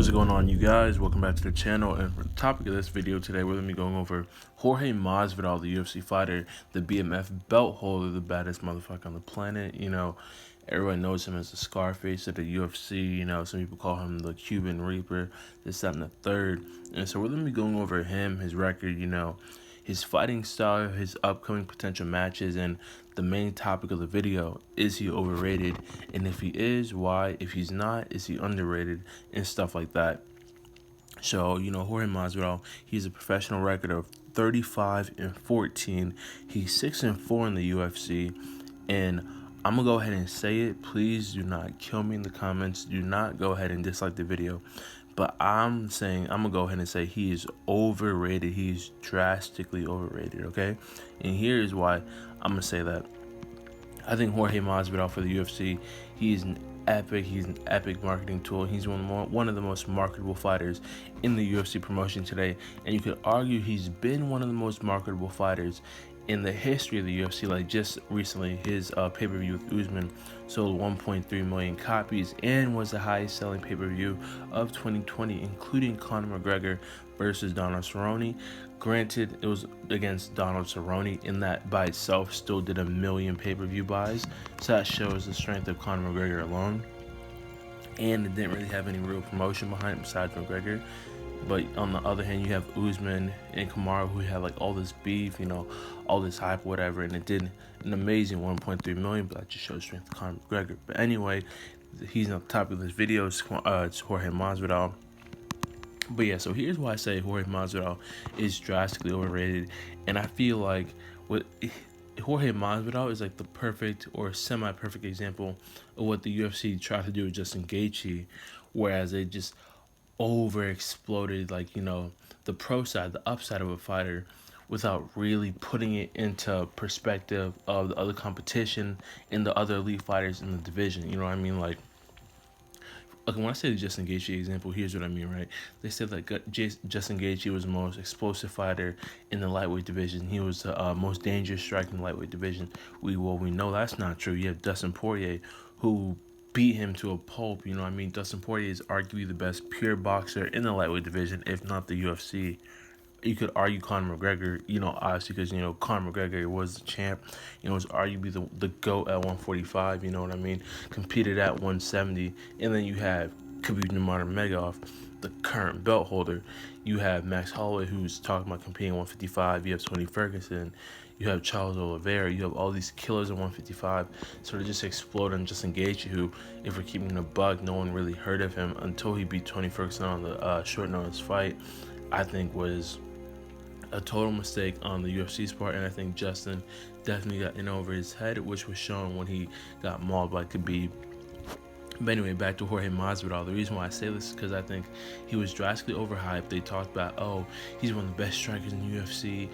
What's going on, you guys? Welcome back to the channel. And for the topic of this video today, we're going to be going over Jorge Masvidal, the UFC fighter, the BMF belt holder, the baddest motherfucker on the planet. Everyone knows him as the Scarface of the UFC. Some people call him the Cuban Reaper, this, that, and the third. And so we're going to be going over him, his record, his fighting style, his upcoming potential matches, and the main topic of the video: is he overrated? And if he is, why? If he's not, is he underrated? And stuff like that. So, Jorge Masvidal, he's a professional record of 35-14. He's 6-4 in the UFC. And I'm going to go ahead and say it. Please do not kill me in the comments. Do not go ahead and dislike the video. But I'm going to go ahead and say he is overrated. He's drastically overrated, okay? And here's why I'm going to say that. I think Jorge Masvidal for the UFC, he's an epic marketing tool. He's one of the most marketable fighters in the UFC promotion today. And you could argue he's been one of the most marketable fighters in the history of the UFC. Like just recently, his pay-per-view with Usman sold 1.3 million copies and was the highest selling pay-per-view of 2020, including Conor McGregor versus Donald Cerrone. Granted, it was against Donald Cerrone, and that by itself still did 1 million pay-per-view buys. So that shows the strength of Conor McGregor alone. And it didn't really have any real promotion behind it besides McGregor. But on the other hand, you have Usman and Kamaru, who had like all this beef, all this hype, whatever, and it did an amazing 1.3 million. But that just shows strength of Conor McGregor. But anyway, he's on the topic of this video. It's Jorge Masvidal. But yeah, so here's why I say Jorge Masvidal is drastically overrated, and I feel like Jorge Masvidal is like the perfect or semi-perfect example of what the UFC tried to do with Justin Gaethje, whereas they just over-exploded the pro side, the upside of a fighter, without really putting it into perspective of the other competition and the other elite fighters in the division. You know what I mean? Okay, when I say the Justin Gaethje example, here's what I mean, right? They said that Justin Gaethje was the most explosive fighter in the lightweight division. He was the most dangerous striker in the lightweight division. We know that's not true. You have Dustin Poirier, who beat him to a pulp. Dustin Poirier is arguably the best pure boxer in the lightweight division, if not the UFC. You could argue Conor McGregor, obviously because, Conor McGregor was the champ, was arguably the GOAT at 145, competed at 170. And then you have Khabib Nurmagomedov, the current belt holder. You have Max Holloway, who's talking about competing at 155. You have Tony Ferguson. You have Charles Oliveira. You have all these killers at 155. So to just explode on Justin Gaethje, who, if we're keeping a buck, no one really heard of him until he beat Tony Ferguson on the short notice fight, I think was a total mistake on the UFC's part. And I think Justin definitely got in over his head, which was shown when he got mauled by Khabib. But anyway, back to Jorge Masvidal. The reason why I say this is because I think he was drastically overhyped. They talked about, oh, he's one of the best strikers in the UFC,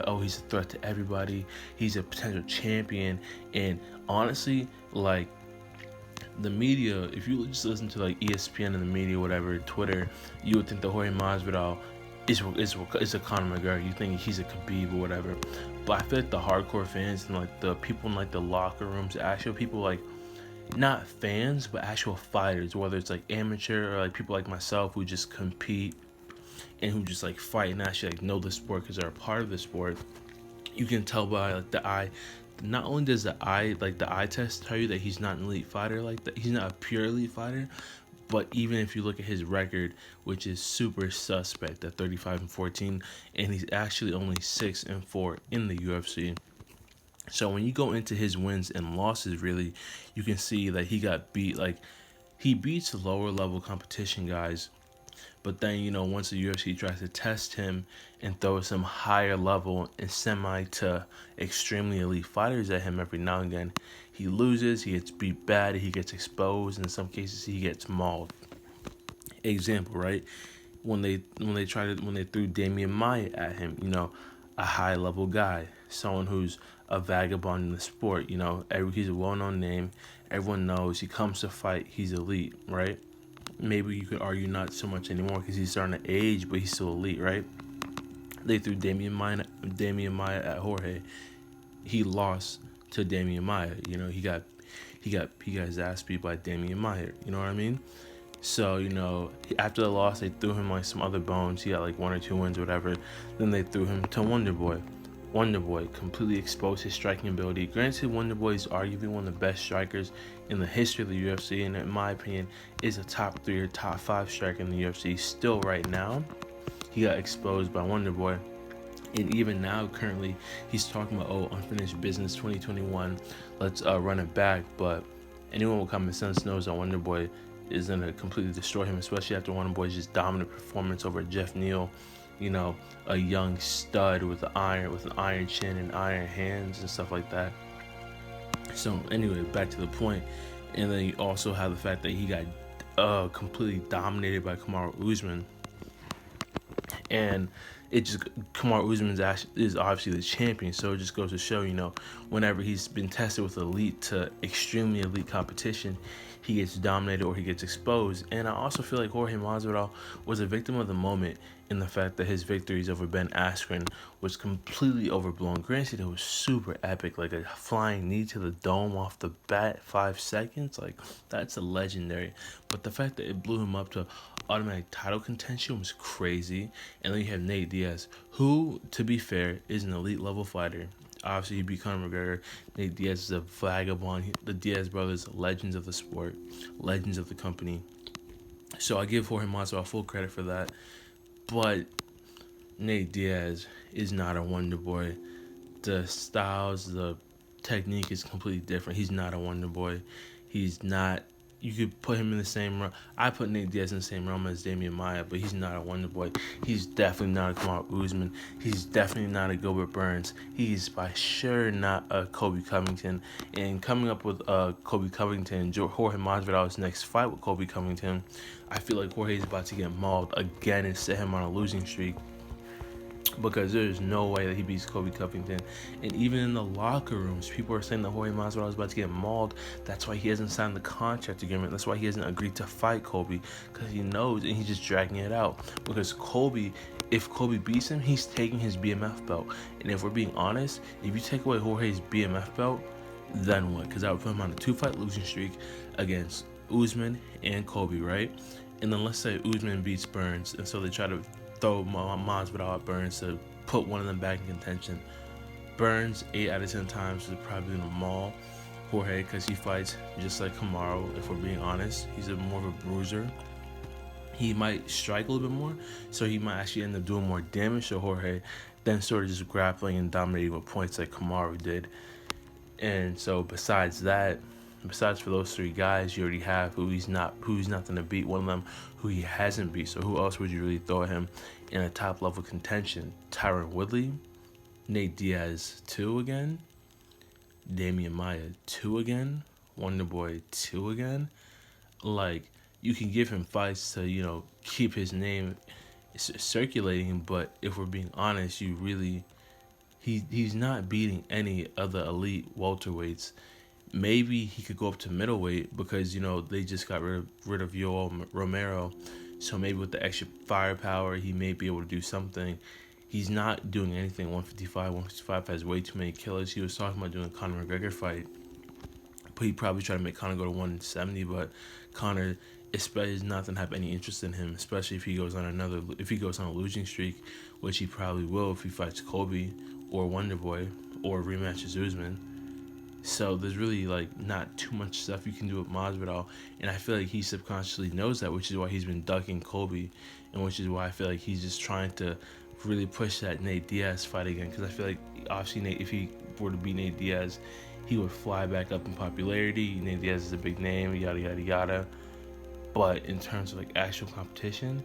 oh, he's a threat to everybody, he's a potential champion. And honestly, the media, if you just listen to ESPN and the media, whatever, Twitter, you would think that Jorge Masvidal is a Conor McGregor. You think he's a Khabib or whatever. But I feel like the hardcore fans and the people in the locker rooms, actual people, not fans but actual fighters, whether it's amateur or people like myself who just compete and who just fight and actually know the sport because they're a part of the sport. You can tell by the eye. Not only does the eye test tell you that he's not an elite fighter, that he's not a pure elite fighter, but even if you look at his record, which is super suspect at 35-14, and he's actually only 6-4 in the UFC. So when you go into his wins and losses, really, you can see that he got beat. He beats lower level competition guys, but then, once the UFC tries to test him and throw some higher level and semi to extremely elite fighters at him every now and again, he loses, he gets beat bad, he gets exposed, in some cases he gets mauled. Example, right? When they threw Damian Maia at him, a high level guy, someone who's a vagabond in the sport, he's a well-known name, everyone knows he comes to fight, he's elite, right? Maybe you could argue not so much anymore because he's starting to age, but he's still elite, right? They threw Damian Maia at Jorge. He lost to Damian Maia. He got his ass beat by Damian Maia. You know what I mean? So, after the loss, they threw him like some other bones. He got like 1 or 2 wins or whatever. Then they threw him to Wonder Boy. Wonder Boy completely exposed his striking ability. Granted, Wonder Boy is arguably one of the best strikers in the history of the UFC, and in my opinion, is a top 3 or top 5 striker in the UFC still right now. He got exposed by Wonder Boy. And even now, currently, he's talking about, unfinished business 2021. Let's run it back. But anyone with common sense knows that Wonder Boy is going to completely destroy him, especially after Wonder Boy's just dominant performance over Jeff Neal. A young stud with an iron chin and iron hands and stuff like that. So anyway, back to the point. And then you also have the fact that he got completely dominated by Kamaru Usman. And Kamaru Usman is obviously the champion, so it just goes to show, whenever he's been tested with elite to extremely elite competition, he gets dominated or he gets exposed. And I also feel like Jorge Masvidal was a victim of the moment in the fact that his victories over Ben Askren was completely overblown. Granted, it was super epic, like a flying knee to the dome off the bat, 5 seconds, like that's a legendary. But the fact that it blew him up to automatic title contention was crazy. And then you have Nate Diaz, who, to be fair, is an elite level fighter. Obviously, he beat Conor McGregor. Nate Diaz is a vagabond. The Diaz brothers, legends of the sport, legends of the company. So I give Jorge Masvidal full credit for that. But Nate Diaz is not a Wonder Boy. The styles, the technique is completely different. He's not a Wonder Boy. He's not. You could put him in the same realm. I put Nate Diaz in the same realm as Damian Maia, but he's not a Wonder Boy. He's definitely not a Kamaru Usman. He's definitely not a Gilbert Burns. He's by sure not a Colby Covington. And coming up with Colby Covington, Jorge Masvidal's next fight with Colby Covington, I feel like Jorge's about to get mauled again and set him on a losing streak, because there's no way that he beats Colby Covington. And even in the locker rooms, people are saying that Jorge Masvidal is about to get mauled. That's why he hasn't signed the contract agreement. That's why he hasn't agreed to fight Colby, because he knows, and he's just dragging it out. Because if Colby beats him, he's taking his BMF belt. And if we're being honest, if you take away Jorge's BMF belt, then what? Because I would put him on a 2-fight losing streak against Usman and Colby, right? And then let's say Usman beats Burns, and so they try to throw Masvidal at Burns to put one of them back in contention. Burns 8 out of 10 times is probably gonna maul Jorge, because he fights just like Kamaru. If we're being honest, he's more of a bruiser. He might strike a little bit more, so he might actually end up doing more damage to Jorge than sort of just grappling and dominating with points like Kamaru did. And so besides for those 3 guys, you already have who he's not going to beat. One of them who he hasn't beat. So who else would you really throw at him in a top level contention? Tyron Woodley, Nate Diaz 2 again, Damian Maia 2 again, Wonder Boy 2 again. Like, you can give him fights to keep his name circulating, but if we're being honest, he's not beating any other elite welterweights. Maybe he could go up to middleweight, because they just got rid of Yoel Romero, so maybe with the extra firepower he may be able to do something. He's not doing anything. 155 has way too many killers. He was talking about doing a Conor McGregor fight, but he probably tried to make Conor go to 170, but Conor is not going to have any interest in him, especially if he goes on a losing streak, which he probably will if he fights Colby or Wonder Boy or rematches Usman. So there's really not too much stuff you can do with Masvidal, and I feel like he subconsciously knows that, which is why he's been ducking Colby, and which is why I feel like he's just trying to really push that Nate Diaz fight again, because I feel like obviously if he were to beat Nate Diaz, he would fly back up in popularity. Nate Diaz is a big name, yada yada yada. But in terms of actual competition,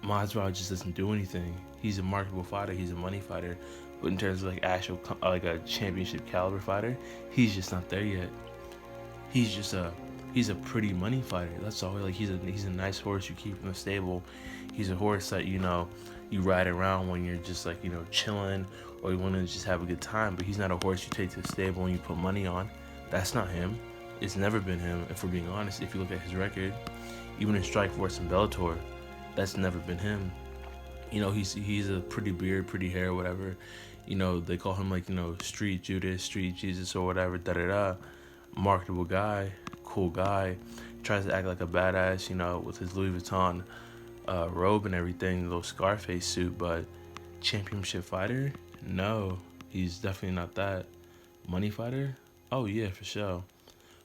Masvidal just doesn't do anything. He's a marketable fighter. He's a money fighter. But in terms of actual a championship caliber fighter, he's just not there yet. He's a pretty money fighter. That's all. He's a nice horse you keep in the stable. He's a horse that you ride around when you're just chilling, or you want to just have a good time. But he's not a horse you take to the stable and you put money on. That's not him. It's never been him. If we're being honest, if you look at his record, even in Strikeforce and Bellator, that's never been him. He's a pretty beard, pretty hair, whatever. They call him Street Judas, Street Jesus, or whatever. Marketable guy, cool guy, tries to act like a badass, you know, with his Louis Vuitton robe and everything, little Scarface suit, but championship fighter? No, he's definitely not that. Money fighter? Oh yeah, for sure.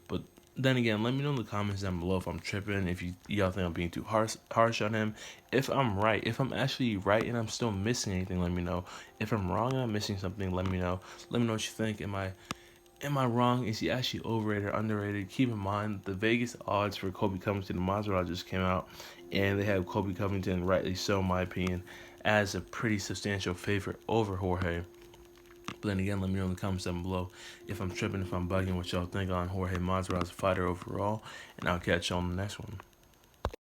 But then again, let me know in the comments down below if I'm tripping, if y'all think I'm being too harsh on him. If I'm right, if I'm actually right and I'm still missing anything, let me know. If I'm wrong and I'm missing something, let me know. Let me know what you think. Am I wrong? Is he actually overrated or underrated? Keep in mind the Vegas odds for Colby Covington and Masvidal just came out, and they have Colby Covington, rightly so in my opinion, as a pretty substantial favorite over Jorge. But then again, let me know in the comments down below if I'm tripping, if I'm bugging, what y'all think on Jorge Masvidal as a fighter overall, and I'll catch you on the next one.